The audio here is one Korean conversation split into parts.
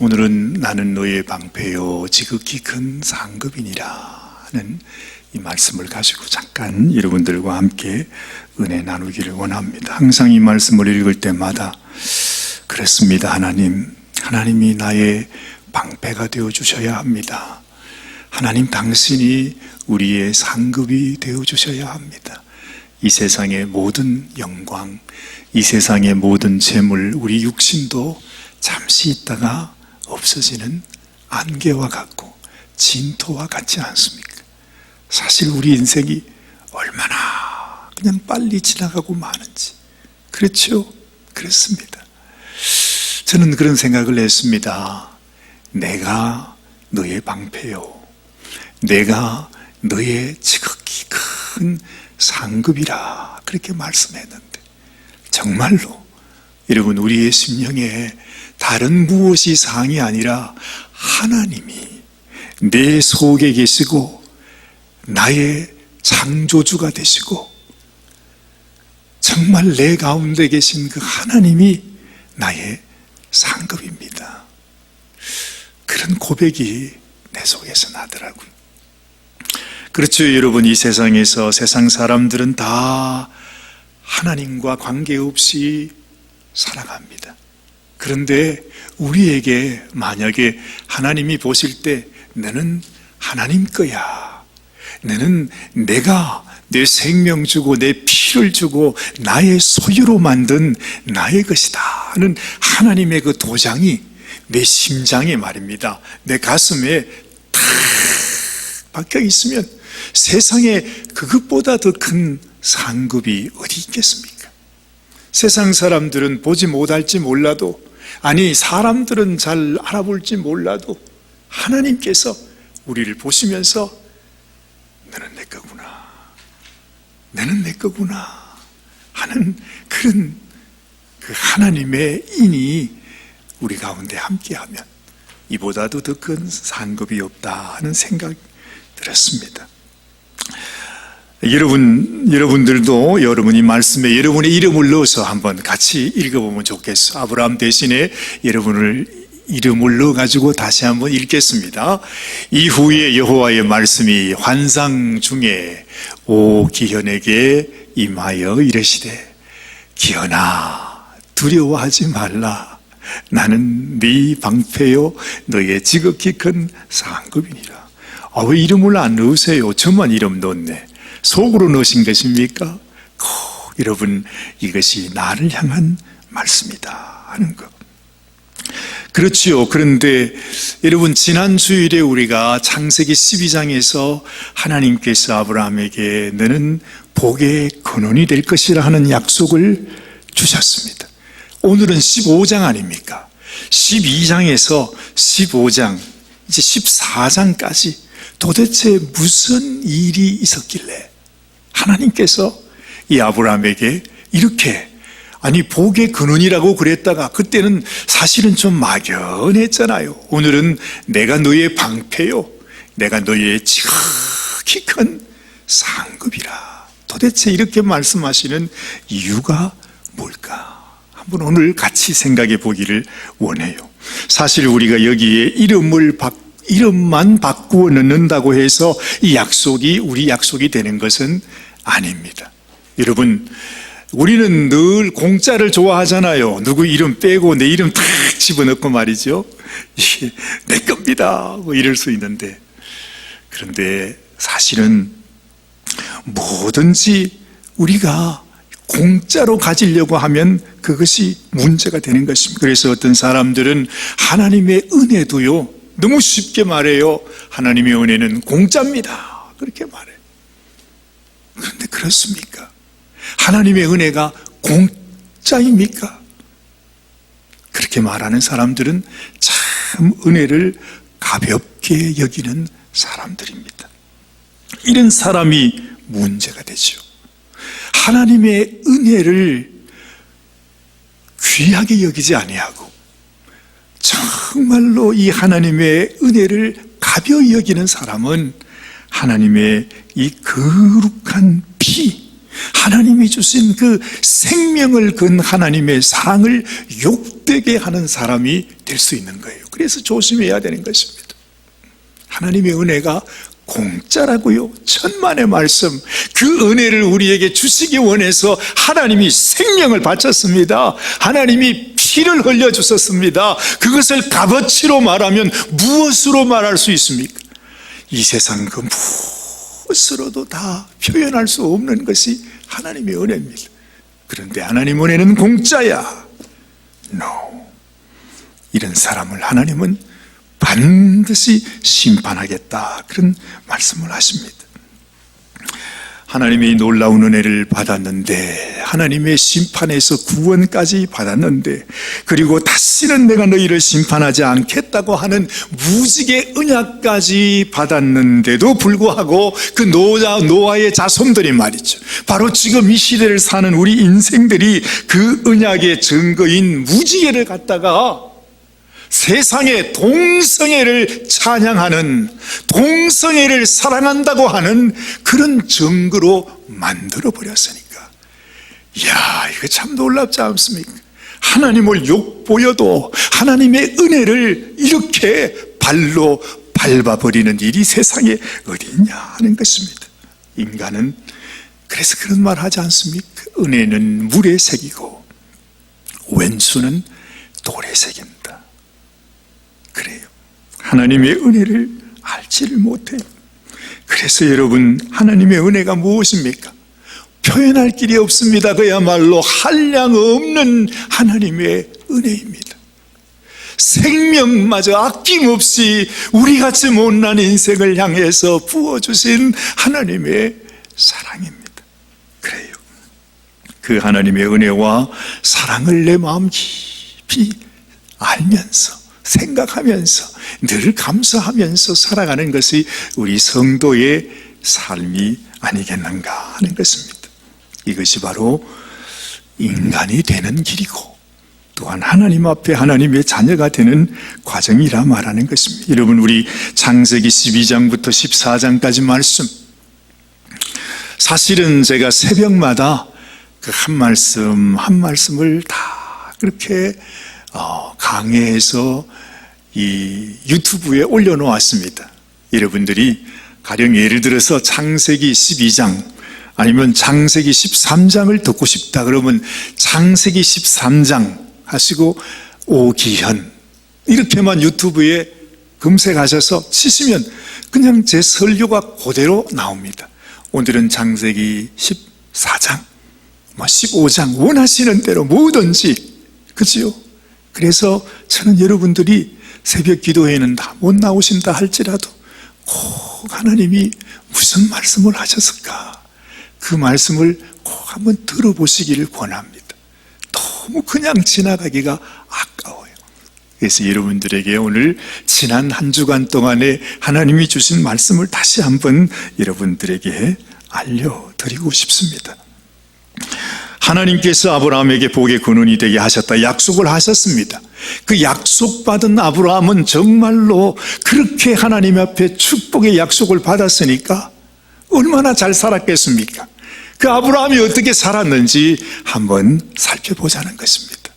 오늘은 나는 너의 방패요 지극히 큰 상급이니라 하는 이 말씀을 가지고 잠깐 여러분들과 함께 은혜 나누기를 원합니다. 항상 이 말씀을 읽을 때마다 그랬습니다. 하나님이 나의 방패가 되어주셔야 합니다. 하나님 당신이 우리의 상급이 되어주셔야 합니다. 이 세상의 모든 영광, 이 세상의 모든 재물, 우리 육신도 잠시 있다가 없어지는 안개와 같고 진토와 같지 않습니까? 사실 우리 인생이 얼마나 그냥 빨리 지나가고 마는지. 그렇죠? 그렇습니다. 저는 그런 생각을 했습니다. 내가 너의 방패요, 내가 너의 지극히 큰 상급이라 그렇게 말씀했는데, 정말로 여러분, 우리의 심령에 다른 무엇이 상이 아니라 하나님이 내 속에 계시고 나의 창조주가 되시고 정말 내 가운데 계신 그 하나님이 나의 상급입니다. 그런 고백이 내 속에서 나더라고요. 그렇죠, 여러분. 이 세상에서 세상 사람들은 다 하나님과 관계없이 살아갑니다. 그런데 우리에게 만약에 하나님이 보실 때 너는 하나님 거야, 너는 내가 내 생명 주고 내 피를 주고 나의 소유로 만든 나의 것이다 하는 하나님의 그 도장이 내 심장에 말입니다, 내 가슴에 탁 박혀 있으면 세상에 그것보다 더 큰 상급이 어디 있겠습니까? 세상 사람들은 보지 못할지 몰라도, 아니 사람들은 잘 알아볼지 몰라도 하나님께서 우리를 보시면서 너는 내 거구나, 너는 내 거구나 하는 그런 그 하나님의 인이 우리 가운데 함께하면 이보다도 더 큰 상급이 없다 하는 생각이 들었습니다. 여러분들도 여러분이 말씀에 여러분의 이름을 넣어서 한번 같이 읽어보면 좋겠어요. 아브라함 대신에 여러분을 이름을 넣어가지고 다시 한번 읽겠습니다. 이후에 여호와의 말씀이 환상 중에 오 기현에게 임하여 이르시되, 기현아 두려워하지 말라. 나는 네 방패요 너의 지극히 큰 상급이니라. 왜 이름을 안 넣으세요? 저만 이름 넣었네. 속으로 넣으신 것입니까? 여러분, 이것이 나를 향한 말씀이다 하는 것. 그렇지요. 그런데 여러분, 지난 주일에 우리가 창세기 12장에서 하나님께서 아브라함에게 너는 복의 근원이 될 것이라 하는 약속을 주셨습니다. 오늘은 15장 아닙니까? 12장에서 15장, 이제 14장까지 도대체 무슨 일이 있었길래 하나님께서 이 아브라함에게 이렇게, 아니 복의 근원이라고 그랬다가 그때는 사실은 좀 막연했잖아요. 오늘은 내가 너의 방패요, 내가 너의 지극히 큰 상급이라. 도대체 이렇게 말씀하시는 이유가 뭘까? 한번 오늘 같이 생각해 보기를 원해요. 사실 우리가 여기에 이름만 바꾸어 넣는다고 해서 이 약속이 우리 약속이 되는 것은 아닙니다. 여러분, 우리는 늘 공짜를 좋아하잖아요. 누구 이름 빼고 내 이름 탁 집어넣고 말이죠. 이게 내 겁니다 뭐 이럴 수 있는데, 그런데 사실은 뭐든지 우리가 공짜로 가지려고 하면 그것이 문제가 되는 것입니다. 그래서 어떤 사람들은 하나님의 은혜도요, 너무 쉽게 말해요. 하나님의 은혜는 공짜입니다 그렇게 말해요. 그런데 그렇습니까? 하나님의 은혜가 공짜입니까? 그렇게 말하는 사람들은 참 은혜를 가볍게 여기는 사람들입니다. 이런 사람이 문제가 되죠. 하나님의 은혜를 귀하게 여기지 아니하고 정말로 이 하나님의 은혜를 가벼이 여기는 사람은 하나님의 이 거룩한 피, 하나님이 주신 그 생명을 건 하나님의 사랑을 못되게 하는 사람이 될 수 있는 거예요. 그래서 조심해야 되는 것입니다. 하나님의 은혜가 공짜라고요. 천만의 말씀, 그 은혜를 우리에게 주시기 원해서 하나님이 생명을 바쳤습니다. 하나님이 피를 흘려주셨습니다. 그것을 값어치로 말하면 무엇으로 말할 수 있습니까? 이 세상 그 무엇으로도 다 표현할 수 없는 것이 하나님의 은혜입니다. 그런데 하나님 은혜는 공짜야. No. 이런 사람을 하나님은 반드시 심판하겠다, 그런 말씀을 하십니다. 하나님이 놀라운 은혜를 받았는데, 하나님의 심판에서 구원까지 받았는데, 그리고 다시는 내가 너희를 심판하지 않겠다고 하는 무지개 언약까지 받았는데도 불구하고 그 노아의 자손들이 말이죠, 바로 지금 이 시대를 사는 우리 인생들이 그 언약의 증거인 무지개를 갖다가 세상에 동성애를 찬양하는, 동성애를 사랑한다고 하는 그런 증거로 만들어버렸으니까, 이야, 이거 참 놀랍지 않습니까? 하나님을 욕보여도 하나님의 은혜를 이렇게 발로 밟아버리는 일이 세상에 어디 있냐 하는 것입니다. 인간은 그래서 그런 말 하지 않습니까? 은혜는 물에 새기고 왼수는 돌에 새긴다. 그래요. 하나님의 은혜를 알지를 못해요. 그래서 여러분, 하나님의 은혜가 무엇입니까? 표현할 길이 없습니다. 그야말로 한량 없는 하나님의 은혜입니다. 생명마저 아낌없이 우리같이 못난 인생을 향해서 부어주신 하나님의 사랑입니다. 그래요. 그 하나님의 은혜와 사랑을 내 마음 깊이 알면서, 생각하면서, 늘 감사하면서 살아가는 것이 우리 성도의 삶이 아니겠는가 하는 것입니다. 이것이 바로 인간이 되는 길이고, 또한 하나님 앞에 하나님의 자녀가 되는 과정이라 말하는 것입니다. 여러분, 우리 창세기 12장부터 14장까지 말씀, 사실은 제가 새벽마다 그 한 말씀 한 말씀을 다 그렇게 강해해서 이 유튜브에 올려놓았습니다. 여러분들이 가령 예를 들어서 창세기 12장 아니면 창세기 13장을 듣고 싶다 그러면 창세기 13장 하시고 오기현 이렇게만 유튜브에 검색하셔서 치시면 그냥 제 설교가 그대로 나옵니다. 오늘은 창세기 14장 15장 원하시는 대로 뭐든지, 그지요? 그래서 저는 여러분들이 새벽 기도회는 다 못 나오신다 할지라도 꼭 하나님이 무슨 말씀을 하셨을까, 그 말씀을 꼭 한번 들어보시기를 권합니다. 너무 그냥 지나가기가 아까워요. 그래서 여러분들에게 오늘 지난 한 주간 동안에 하나님이 주신 말씀을 다시 한번 여러분들에게 알려드리고 싶습니다. 하나님께서 아브라함에게 복의 근원이 되게 하셨다 약속을 하셨습니다. 그 약속받은 아브라함은 정말로 그렇게 하나님 앞에 축복의 약속을 받았으니까 얼마나 잘 살았겠습니까? 그 아브라함이 어떻게 살았는지 한번 살펴보자는 것입니다.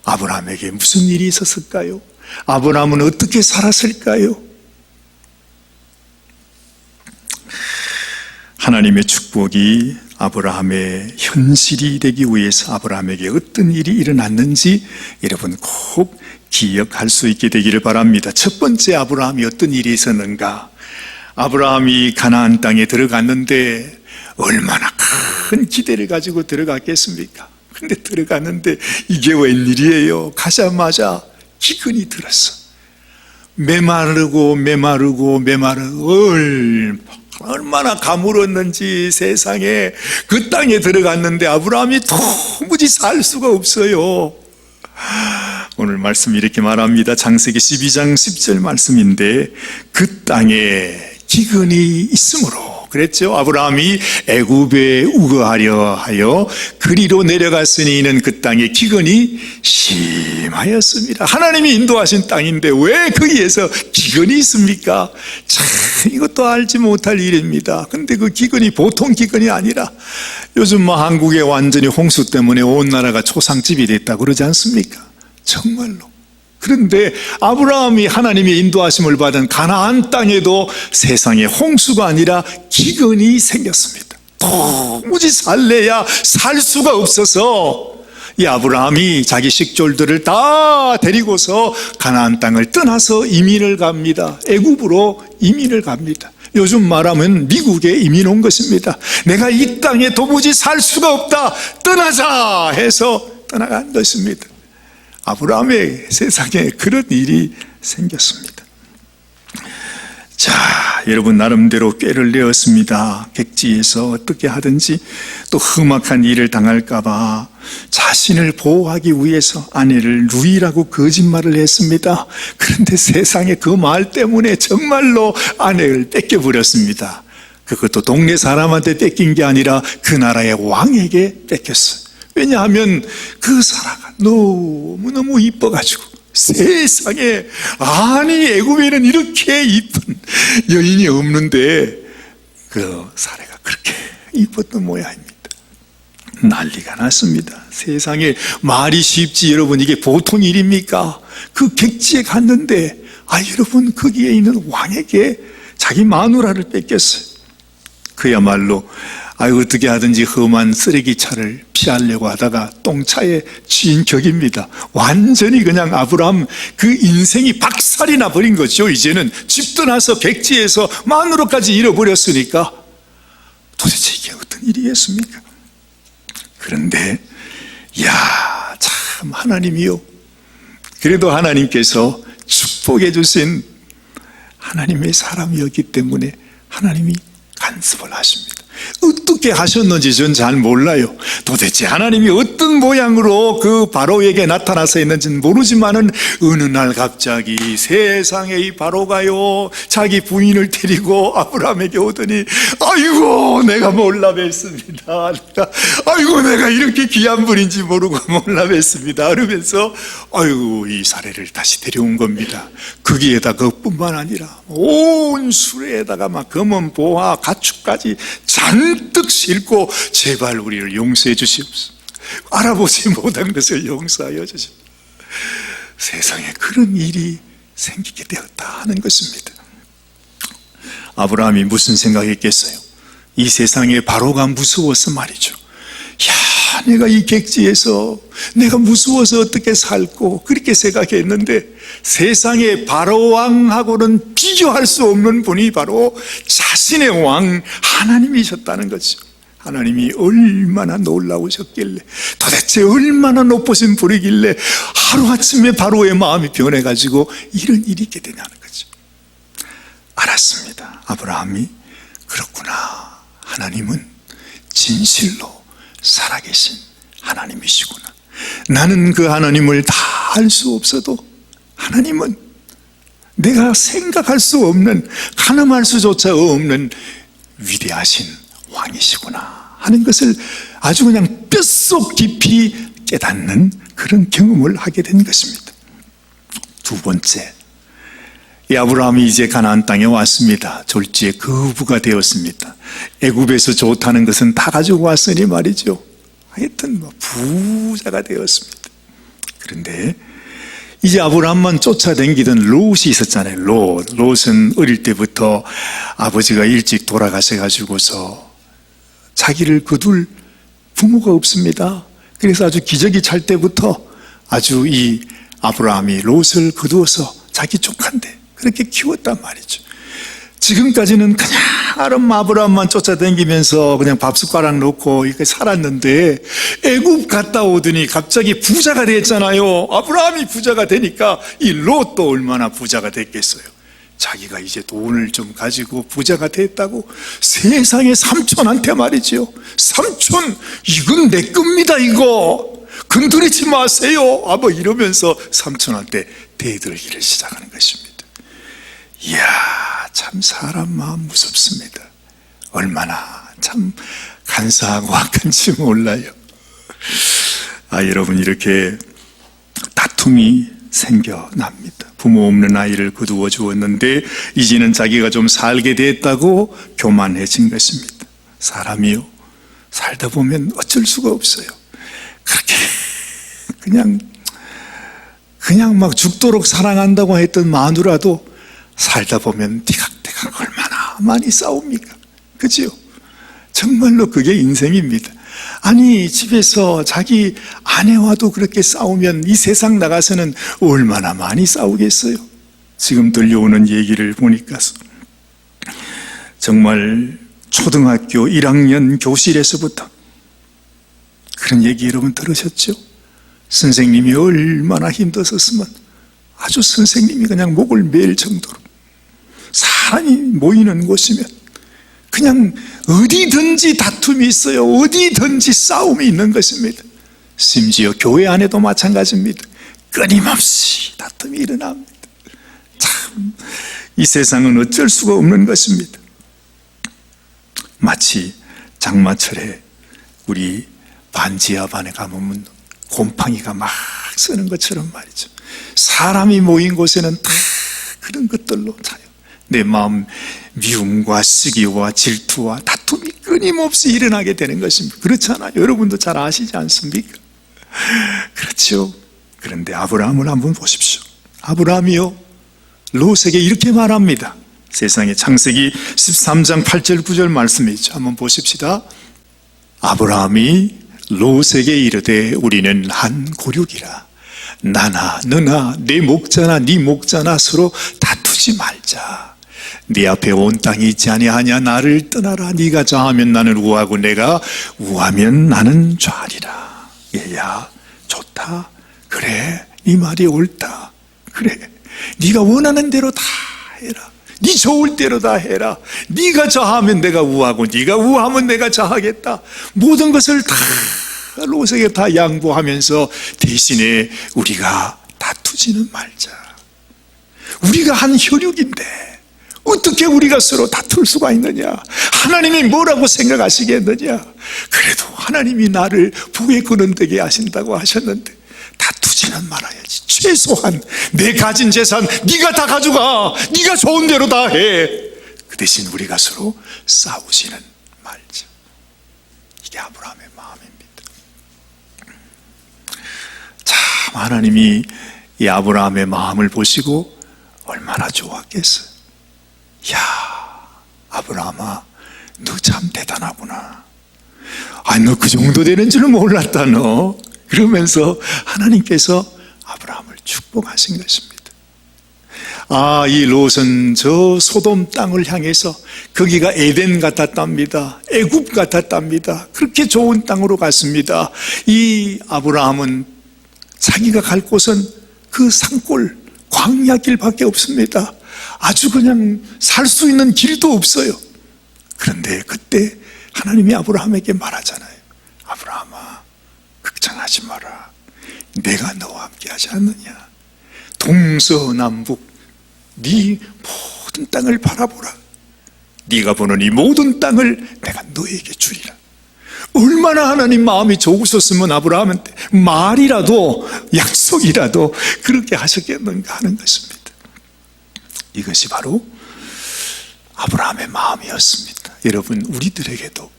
아브라함에게 무슨 일이 있었을까요? 아브라함은 어떻게 살았을까요? 하나님의 축복이 아브라함의 현실이 되기 위해서 아브라함에게 어떤 일이 일어났는지 여러분 꼭 기억할 수 있게 되기를 바랍니다. 첫 번째, 아브라함이 어떤 일이 있었는가? 아브라함이 가나안 땅에 들어갔는데 얼마나 큰 기대를 가지고 들어갔겠습니까? 근데 들어갔는데 이게 웬일이에요? 가자마자 기근이 들었어. 메마르고 얼마나 가물었는지 세상에. 그 땅에 들어갔는데 아브라함이 도무지 살 수가 없어요. 오늘 말씀 이렇게 말합니다. 창세기 12장 10절 말씀인데, 그 땅에 기근이 있으므로 그랬죠. 아브라함이 애굽에 우거하려 하여 그리로 내려갔으니 이는 그 땅에 기근이 심하였습니다. 하나님이 인도하신 땅인데 왜 거기에서 기근이 있습니까? 참 이것도 알지 못할 일입니다. 근데 그 기근이 보통 기근이 아니라, 요즘 한국에 완전히 홍수 때문에 온 나라가 초상집이 됐다고 그러지 않습니까? 정말로. 그런데 아브라함이 하나님의 인도하심을 받은 가나안 땅에도 세상에 홍수가 아니라 기근이 생겼습니다. 도무지 살래야 살 수가 없어서 이 아브라함이 자기 식졸들을 다 데리고서 가나안 땅을 떠나서 이민을 갑니다. 애굽으로 이민을 갑니다. 요즘 말하면 미국에 이민 온 것입니다. 내가 이 땅에 도무지 살 수가 없다, 떠나자 해서 떠나간 것입니다. 아브라함의 세상에 그런 일이 생겼습니다. 자, 여러분 나름대로 꾀를 내었습니다. 객지에서 어떻게 하든지 또 험악한 일을 당할까 봐 자신을 보호하기 위해서 아내를 루이라고 거짓말을 했습니다. 그런데 세상에 그 말 때문에 정말로 아내를 뺏겨버렸습니다. 그것도 동네 사람한테 뺏긴 게 아니라 그 나라의 왕에게 뺏겼어요. 왜냐하면 그 사라가 너무너무 이뻐가지고 세상에, 아니 애굽에는 이렇게 이쁜 여인이 없는데 그 사례가 그렇게 이뻤던 모양입니다. 난리가 났습니다. 세상에 말이 쉽지 여러분, 이게 보통 일입니까? 그 객지에 갔는데 여러분 거기에 있는 왕에게 자기 마누라를 뺏겼어요. 그야말로 어떻게 하든지 험한 쓰레기차를 피하려고 하다가 똥차에 치인 격입니다. 완전히 그냥 아브라함 그 인생이 박살이 나버린 거죠. 이제는 집 떠나서 객지에서 마누라까지 잃어버렸으니까 도대체 이게 어떤 일이겠습니까? 그런데 참 하나님이요, 그래도 하나님께서 축복해 주신 하나님의 사람이었기 때문에 하나님이 간섭을 하십니다. 어떻게 하셨는지 전 잘 몰라요. 도대체 하나님이 어떤 모양으로 그 바로에게 나타나서 있는지는 모르지만은 어느 날 갑자기 세상에 이 바로가요 자기 부인을 데리고 아브라함에게 오더니 아이고 내가 몰라 뵀습니다. 아이고 내가 이렇게 귀한 분인지 모르고 몰라 뵀습니다. 그러면서 아이고 이 사례를 다시 데려온 겁니다. 거기에다 그뿐만 아니라 온 수레에다가 막 검은 보화 가축까지 잔뜩 싣고 제발 우리를 용서해 주시옵소서. 알아보지 못한 것을 용서하여 주시옵소서. 세상에 그런 일이 생기게 되었다 하는 것입니다. 아브라함이 무슨 생각했겠어요? 이 세상에 바로가 무서워서 말이죠. 내가 이 객지에서 내가 무서워서 어떻게 살고 그렇게 생각했는데 세상에 바로왕하고는 비교할 수 없는 분이 바로 자신의 왕 하나님이셨다는 거죠. 하나님이 얼마나 놀라우셨길래, 도대체 얼마나 높으신 분이길래 하루아침에 바로의 마음이 변해가지고 이런 일이 있게 되냐는 거죠. 알았습니다. 아브라함이 그렇구나, 하나님은 진실로 살아계신 하나님이시구나. 나는 그 하나님을 다 알 수 없어도 하나님은 내가 생각할 수 없는, 가늠할 수조차 없는 위대하신 왕이시구나 하는 것을 아주 그냥 뼛속 깊이 깨닫는 그런 경험을 하게 된 것입니다. 두 번째, 이 아브라함이 이제 가나안 땅에 왔습니다. 졸지에 거부가 되었습니다. 애굽에서 좋다는 것은 다 가지고 왔으니 말이죠. 하여튼 부자가 되었습니다. 그런데 이제 아브라함만 쫓아다니던 롯이 있었잖아요. 롯은 어릴 때부터 아버지가 일찍 돌아가셔가지고서 자기를 거둘 부모가 없습니다. 그래서 아주 기저귀 찰 때부터 아주 이 아브라함이 롯을 거두어서 자기 조카인데 그렇게 키웠단 말이죠. 지금까지는 그냥 아브라함만 쫓아다니면서 그냥 밥숟가락 놓고 이렇게 살았는데 애굽 갔다 오더니 갑자기 부자가 됐잖아요. 아브라함이 부자가 되니까 이 롯도 얼마나 부자가 됐겠어요. 자기가 이제 돈을 좀 가지고 부자가 됐다고 세상에 삼촌한테 말이죠. 삼촌, 이건 내 겁니다. 이거 건드리지 마세요. 이러면서 삼촌한테 대들기를 시작하는 것입니다. 이야, 참 사람 마음 무섭습니다. 얼마나 참 간사하고 악한지 몰라요. 여러분, 이렇게 다툼이 생겨납니다. 부모 없는 아이를 거두어 주었는데 이제는 자기가 좀 살게 됐다고 교만해진 것입니다. 사람이요, 살다 보면 어쩔 수가 없어요. 그렇게 그냥 그냥 막 죽도록 사랑한다고 했던 마누라도 살다 보면 티각티각 얼마나 많이 싸웁니까? 그지요? 정말로 그게 인생입니다. 아니, 집에서 자기 아내와도 그렇게 싸우면 이 세상 나가서는 얼마나 많이 싸우겠어요? 지금 들려오는 얘기를 보니까 정말 초등학교 1학년 교실에서부터 그런 얘기 여러분 들으셨죠? 선생님이 얼마나 힘들었으면 아주 선생님이 그냥 목을 매일 정도로 사람이 모이는 곳이면 그냥 어디든지 다툼이 있어요. 어디든지 싸움이 있는 것입니다. 심지어 교회 안에도 마찬가지입니다. 끊임없이 다툼이 일어납니다. 참, 이 세상은 어쩔 수가 없는 것입니다. 마치 장마철에 우리 반지하반에 가보면 곰팡이가 막 쓰는 것처럼 말이죠. 사람이 모인 곳에는 다 그런 것들로 차요. 내 마음 미움과 시기와 질투와 다툼이 끊임없이 일어나게 되는 것입니다. 그렇잖아요. 여러분도 잘 아시지 않습니까? 그렇죠. 그런데 아브라함을 한번 보십시오. 아브라함이요, 롯에게 이렇게 말합니다. 세상에 창세기 13장 8절 9절 말씀이죠. 한번 보십시다. 아브라함이 롯에게 이르되 우리는 한 고륙이라. 나나 너나 내 목자나 네 목자나 서로 다투지 말자. 네 앞에 온 땅이 있지 아니하냐. 나를 떠나라. 네가 좌하면 나는 우하고 내가 우하면 나는 좌리라. 얘야, 좋다. 그래, 네 말이 옳다. 그래, 네가 원하는 대로 다 해라. 네 좋을 대로 다 해라. 네가 좌하면 내가 우하고 네가 우하면 내가 좌하겠다. 모든 것을 다 롯에게 다 양보하면서 대신에 우리가 다투지는 말자. 우리가 한 혈육인데 어떻게 우리가 서로 다툴 수가 있느냐? 하나님이 뭐라고 생각하시겠느냐? 그래도 하나님이 나를 복에 거론되게 하신다고 하셨는데 다투지는 말아야지. 최소한 내 가진 재산 네가 다 가져가. 네가 좋은 대로 다 해. 그 대신 우리가 서로 싸우지는 말자. 이게 아브라함의 마음입니다. 참, 하나님이 이 아브라함의 마음을 보시고 얼마나 좋았겠어요. 야, 아브라함아, 너 참 대단하구나. 아니, 너 그 정도 되는 줄은 몰랐다, 너. 그러면서 하나님께서 아브라함을 축복하신 것입니다. 아, 이 롯은 저 소돔 땅을 향해서 거기가 에덴 같았답니다. 애굽 같았답니다. 그렇게 좋은 땅으로 갔습니다. 이 아브라함은 자기가 갈 곳은 그 산골 광야길밖에 없습니다. 아주 그냥 살 수 있는 길도 없어요. 그런데 그때 하나님이 아브라함에게 말하잖아요. 아브라함아, 걱정하지 마라. 내가 너와 함께 하지 않느냐. 동서남북 네 모든 땅을 바라보라. 네가 보는 이 모든 땅을 내가 너에게 주리라. 얼마나 하나님 마음이 좋으셨으면 아브라함한테 말이라도 약속이라도 그렇게 하셨겠는가 하는 것입니다. 이것이 바로 아브라함의 마음이었습니다. 여러분, 우리들에게도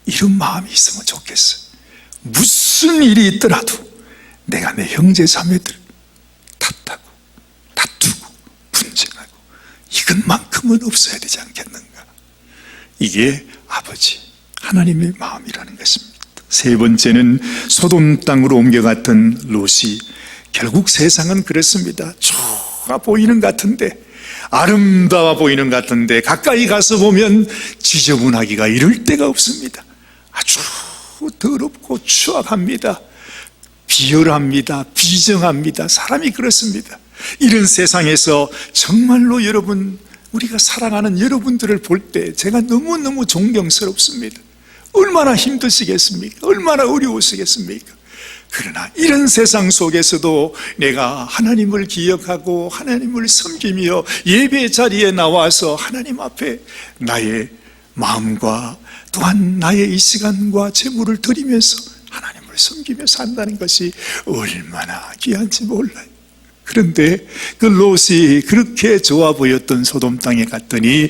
이런 마음이 있으면 좋겠어요. 무슨 일이 있더라도 내가 내 형제 자매들 탓하고 다투고 분쟁하고 이것만큼은 없어야 되지 않겠는가. 이게 아버지 하나님의 마음이라는 것입니다. 세 번째는 소돔 땅으로 옮겨갔던 롯이 결국 세상은 그렇습니다. 좋아 보이는 것 같은데, 아름다워 보이는 것 같은데 가까이 가서 보면 지저분하기가 이를 데가 없습니다. 아주 더럽고 추악합니다. 비열합니다. 비정합니다. 사람이 그렇습니다. 이런 세상에서 정말로 여러분, 우리가 사랑하는 여러분들을 볼 때 제가 너무너무 존경스럽습니다. 얼마나 힘드시겠습니까? 얼마나 어려우시겠습니까? 그러나 이런 세상 속에서도 내가 하나님을 기억하고 하나님을 섬기며 예배 자리에 나와서 하나님 앞에 나의 마음과 또한 나의 이 시간과 재물을 드리면서 하나님을 섬기며 산다는 것이 얼마나 귀한지 몰라요. 그런데 그 롯이 그렇게 좋아 보였던 소돔 땅에 갔더니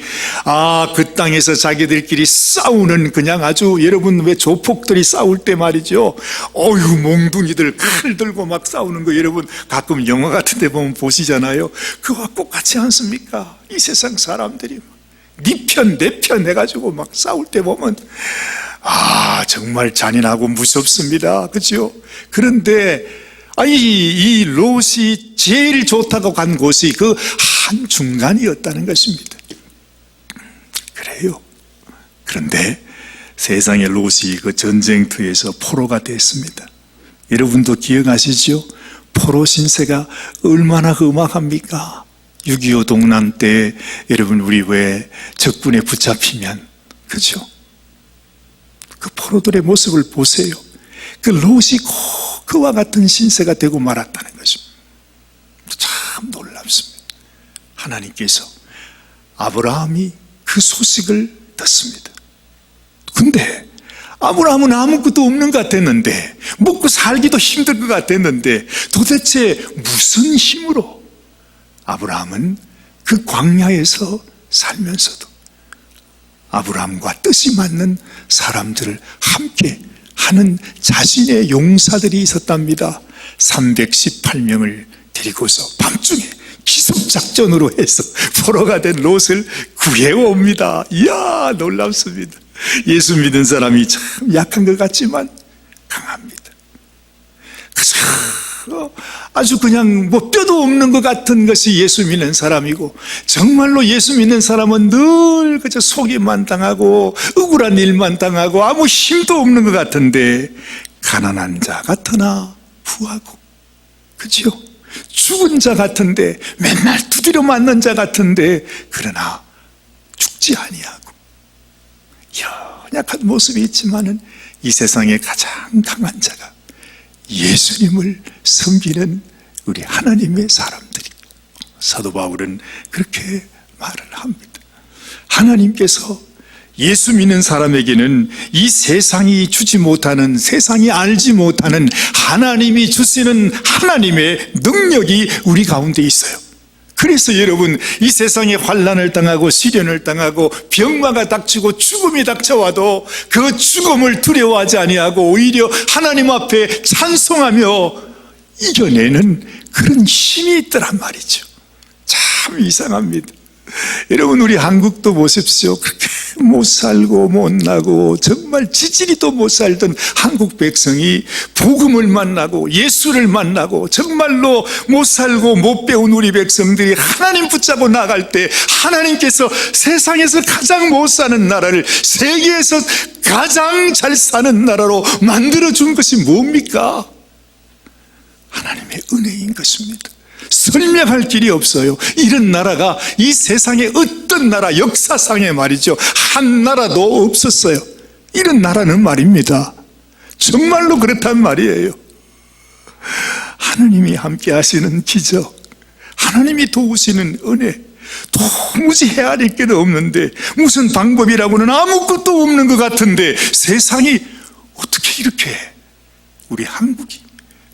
그 땅에서 자기들끼리 싸우는, 그냥 아주, 여러분 왜 조폭들이 싸울 때 말이죠, 어휴 몽둥이들 칼 들고 막 싸우는 거 여러분 가끔 영화 같은 데 보면 보시잖아요. 그거와 똑같지 않습니까? 이 세상 사람들이 네 편 내 편 해가지고 막 싸울 때 보면 정말 잔인하고 무섭습니다. 그죠? 그런데 이 롯이 제일 좋다고 간 곳이 그 한중간이었다는 것입니다. 그래요. 그런데 세상에 롯이 그 전쟁터에서 포로가 됐습니다. 여러분도 기억하시죠? 포로 신세가 얼마나 험악합니까? 6.25 동란 때 여러분 우리 왜 적군에 붙잡히면, 그죠? 그 포로들의 모습을 보세요. 그 롯이 꼭 그와 같은 신세가 되고 말았다는 것입니다. 참 놀랍습니다. 하나님께서 아브라함이 그 소식을 듣습니다. 근데 아브라함은 아무것도 없는 것 같았는데, 먹고 살기도 힘들 것 같았는데 도대체 무슨 힘으로 아브라함은 그 광야에서 살면서도 아브라함과 뜻이 맞는 사람들을 함께 하는 자신의 용사들이 있었답니다. 318명을 데리고서 밤중에 기습작전으로 해서 포로가 된 롯을 구해옵니다. 이야, 놀랍습니다. 예수 믿은 사람이 참 약한 것 같지만 강합니다. 아주 그냥 뼈도 없는 것 같은 것이 예수 믿는 사람이고, 정말로 예수 믿는 사람은 늘 그저 속임만 당하고 억울한 일만 당하고 아무 힘도 없는 것 같은데, 가난한 자 같으나 부하고, 그죠? 죽은 자 같은데, 맨날 두드려 맞는 자 같은데, 그러나 죽지 아니하고 연약한 모습이 있지만은 이 세상에 가장 강한 자가 예수님을 섬기는 우리 하나님의 사람들이. 사도 바울은 그렇게 말을 합니다. 하나님께서 예수 믿는 사람에게는 이 세상이 주지 못하는, 세상이 알지 못하는 하나님이 주시는 하나님의 능력이 우리 가운데 있어요. 그래서 여러분, 이 세상에 환난을 당하고 시련을 당하고 병마가 닥치고 죽음이 닥쳐와도 그 죽음을 두려워하지 아니하고 오히려 하나님 앞에 찬송하며 이겨내는 그런 힘이 있더란 말이죠. 참 이상합니다. 여러분, 우리 한국도 보십시오. 그렇게 못 살고 못 나고 정말 지지리도 못 살던 한국 백성이 복음을 만나고 예수를 만나고 정말로 못 살고 못 배운 우리 백성들이 하나님 붙잡고 나갈 때 하나님께서 세상에서 가장 못 사는 나라를 세계에서 가장 잘 사는 나라로 만들어준 것이 뭡니까? 하나님의 은혜인 것입니다. 설명할 길이 없어요. 이런 나라가 이 세상에 어떤 나라, 역사상에 말이죠, 한 나라도 없었어요. 이런 나라는 말입니다. 정말로 그렇단 말이에요. 하나님이 함께 하시는 기적, 하나님이 도우시는 은혜, 도무지 헤아릴 길도 없는데, 무슨 방법이라고는 아무것도 없는 것 같은데 세상이 어떻게 이렇게 우리 한국이,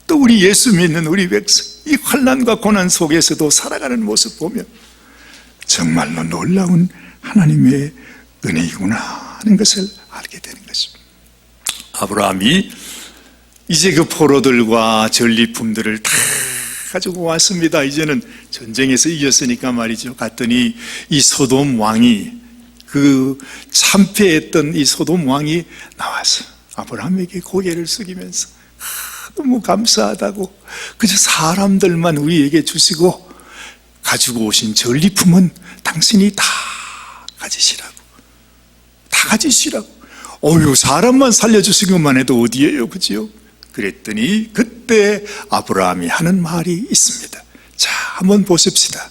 또 우리 예수 믿는 우리 백성, 이 환난과 고난 속에서도 살아가는 모습 보면 정말로 놀라운 하나님의 은혜이구나 하는 것을 알게 되는 것입니다. 아브라함이 이제 그 포로들과 전리품들을 다 가지고 왔습니다. 이제는 전쟁에서 이겼으니까 말이죠. 갔더니 이 소돔 왕이, 그 참패했던 이 소돔 왕이 나와서 아브라함에게 고개를 숙이면서 너무 감사하다고, 그저 사람들만 우리에게 주시고 가지고 오신 전리품은 당신이 다 가지시라고, 다 가지시라고. 어휴, 사람만 살려주신 것만 해도 어디예요, 그죠? 그랬더니 그때 아브라함이 하는 말이 있습니다. 자, 한번 보십시다.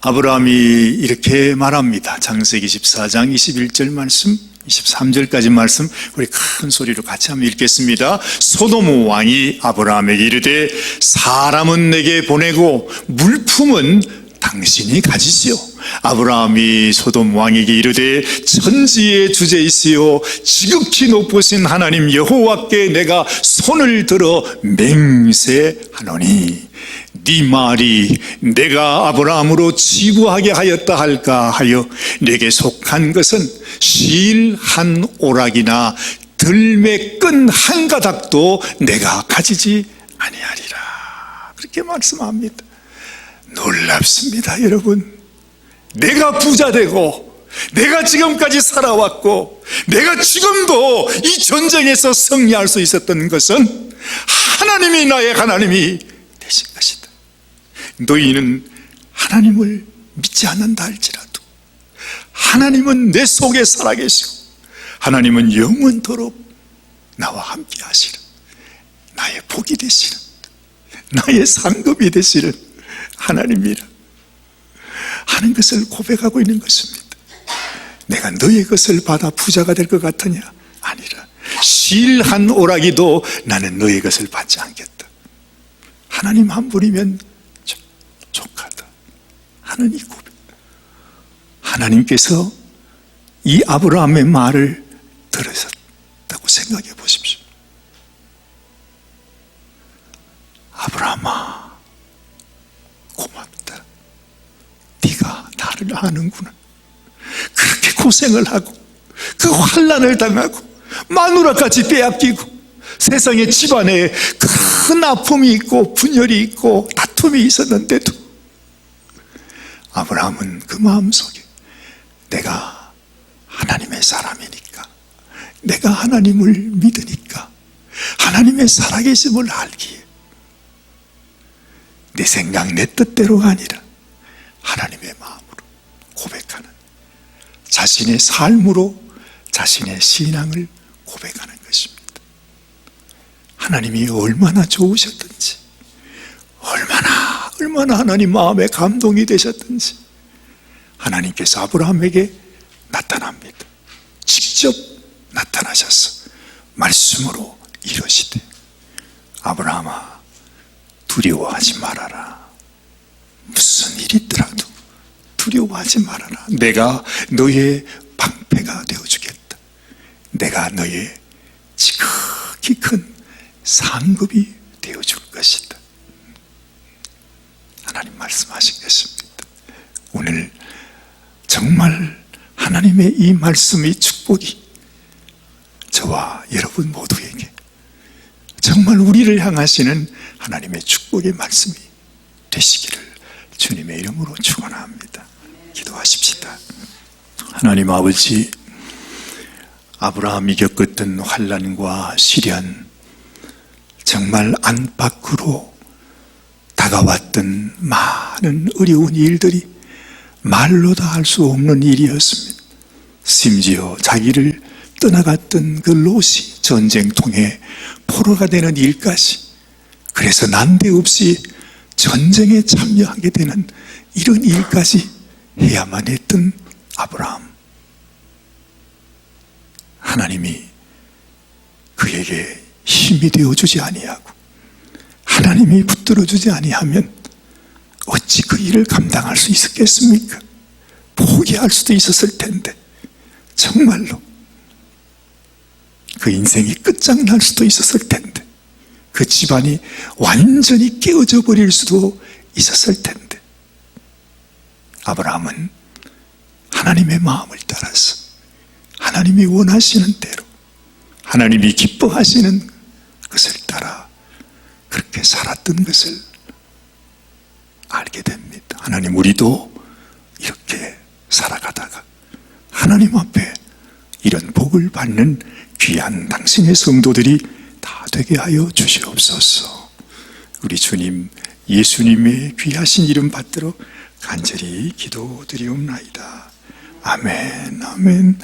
아브라함이 이렇게 말합니다. 창세기 14장 21절 말씀, 23절까지 말씀 우리 큰 소리로 같이 한번 읽겠습니다. 소돔 왕이 아브라함에게 이르되 사람은 내게 보내고 물품은 당신이 가지시오. 아브라함이 소돔 왕에게 이르되 천지의 주제이시오 지극히 높으신 하나님 여호와께 내가 손을 들어 맹세하노니 네 말이 내가 아브라함으로 지부하게 하였다 할까 하여 내게 속한 것은 실 한 오락이나 들매 끈 한 가닥도 내가 가지지 아니하리라. 그렇게 말씀합니다. 놀랍습니다, 여러분. 내가 부자 되고 내가 지금까지 살아왔고 내가 지금도 이 전쟁에서 승리할 수 있었던 것은 하나님이 나의 하나님이 되신 것이다. 너희는 하나님을 믿지 않는다 할지라도 하나님은 내 속에 살아계시고 하나님은 영원토록 나와 함께 하시는 나의 복이 되시는 나의 상급이 되시는 하나님이라 하는 것을 고백하고 있는 것입니다. 내가 너의 것을 받아 부자가 될 것 같으냐? 아니라 실 한 오락이도 나는 너의 것을 받지 않겠다. 하나님 한 분이면 족하다 하는 이 고백. 하나님께서 이 아브라함의 말을 들으셨다고 생각해 보십시오. 아브라함아, 고맙다. 네가 나를 아는구나. 그렇게 고생을 하고 그 환난을 당하고 마누라까지 빼앗기고 세상에 집안에 큰 아픔이 있고 분열이 있고 다툼이 있었는데도 아브라함은 그 마음속에 내가 하나님의 사람이니까 내가 하나님을 믿으니까 하나님의 살아계심을 알기에 내 생각 내 뜻대로가 아니라 하나님의 마음으로 고백하는 자신의 삶으로 자신의 신앙을 고백하는 것입니다. 하나님이 얼마나 좋으셨든지 얼마나 하나님 마음에 감동이 되셨든지 하나님께서 아브라함에게 나타납니다. 직접 나타나셔서 말씀으로 이르시되 아브라함아 두려워하지 말아라. 무슨 일이 있더라도 두려워하지 말아라. 내가 너의 방패가 되어주겠다. 내가 너의 지극히 큰 상급이 되어줄 것이다. 하나님 말씀하신 것입니다. 오늘 정말 하나님의 이 말씀의 축복이 저와 여러분 모두에게 정말 우리를 향하시는 하나님의 축복의 말씀이 되시기를 주님의 이름으로 축원합니다. 기도하십시다. 하나님 아버지, 아브라함이 겪었던 환난과 시련, 정말 안팎으로 다가왔던 많은 어려운 일들이 말로 다 할 수 없는 일이었습니다. 심지어 자기를 떠나갔던 그 롯이 전쟁통에 포로가 되는 일까지, 그래서 난데없이 전쟁에 참여하게 되는 이런 일까지 해야만 했던 아브라함. 하나님이 그에게 힘이 되어주지 아니하고 하나님이 붙들어주지 아니하면 어찌 그 일을 감당할 수 있었겠습니까? 포기할 수도 있었을 텐데 정말로 그 인생이 끝장날 수도 있었을 텐데 그 집안이 완전히 깨어져 버릴 수도 있었을 텐데 아브라함은 하나님의 마음을 따라서 하나님이 원하시는 대로 하나님이 기뻐하시는 것을 따라 그렇게 살았던 것을 알게 됩니다. 하나님, 우리도 이렇게 살아가다가 하나님 앞에 이런 복을 받는 귀한 당신의 성도들이 다 되게 하여 주시옵소서. 우리 주님 예수님의 귀하신 이름 받들어 간절히 기도드리옵나이다. 아멘, 아멘.